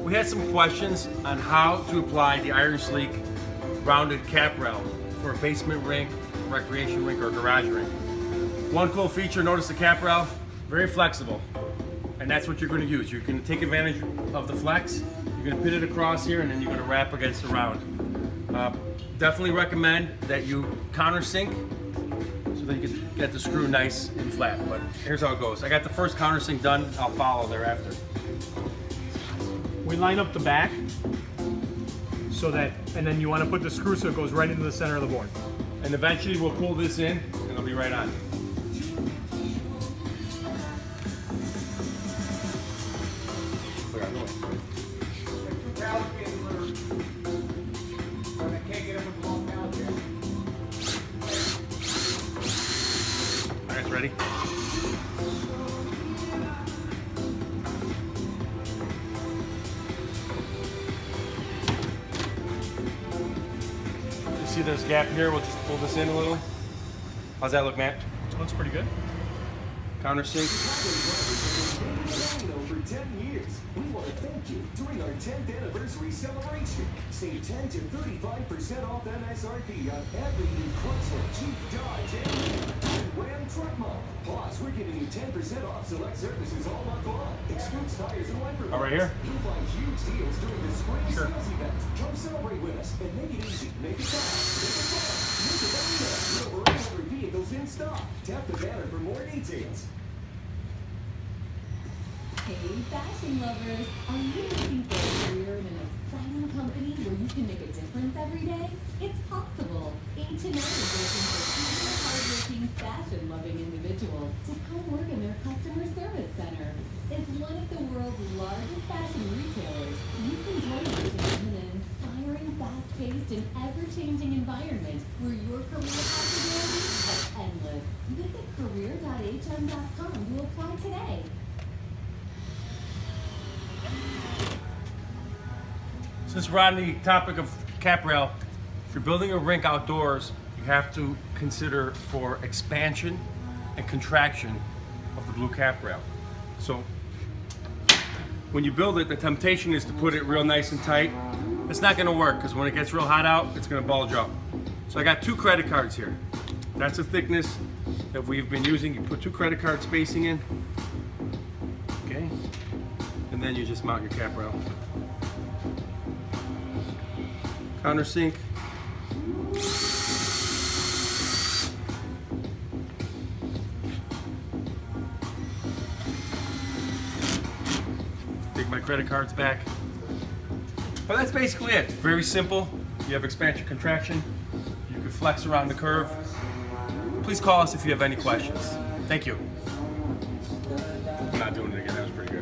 We had some questions on how to apply the Iron Sleek rounded cap rail for a basement rink, recreation rink, or garage rink. One cool feature, notice the cap rail, very flexible. And that's what you're going to use. You can take advantage of the flex. You're going to pin it across here and then you're going to wrap against the round. Definitely recommend that you countersink so that you can get the screw nice and flat. But here's how it goes. I got the first countersink done. I'll follow thereafter. We line up the back so that, and then you want to put the screw so it goes right into the center of the board. And eventually we'll pull this in and it'll be right on. Alright, ready? See there's a gap here, we'll just pull this in a little. How's that look, Matt? Looks pretty good. Countersink. For 10 years, we want to thank you during our 10th anniversary celebration. Save 10 to 35% off MSRP on every new Chrysler, Jeep, Dodge, and Ram truck model. Plus, we're giving you 10% off select services all month long. Excludes tires and wiper. Oh, right here? You'll find huge deals during the spring sales event. Come celebrate with us and make it easy, make it fast, make it fun. Visit us now. We're over vehicles in stock. Tap the banner for more details. Hey, fashion lovers! Are you looking for a career in an exciting company where you can make a difference every day? It's possible. H&M is looking for senior, hardworking, fashion-loving individuals to come work in their customer service center. As one of the world's largest fashion retailers, you can join H&M in an inspiring, fast-paced, and ever-changing environment where your career possibilities are endless. Visit career.hm.com to apply today. Since we're on the topic of cap rail, if you're building a rink outdoors, you have to consider for expansion and contraction of the blue cap rail. So when you build it, the temptation is to put it real nice and tight. It's not gonna work because when it gets real hot out, it's gonna bulge up. So I got 2 credit cards here. That's the thickness that we've been using. You put 2 credit card spacing in, okay? And then you just mount your cap rail. Countersink. Take my credit cards back. But that's basically it. Very simple. You have expansion, contraction. You can flex around the curve. Please call us if you have any questions. Thank you. I'm not doing it again. That was pretty good.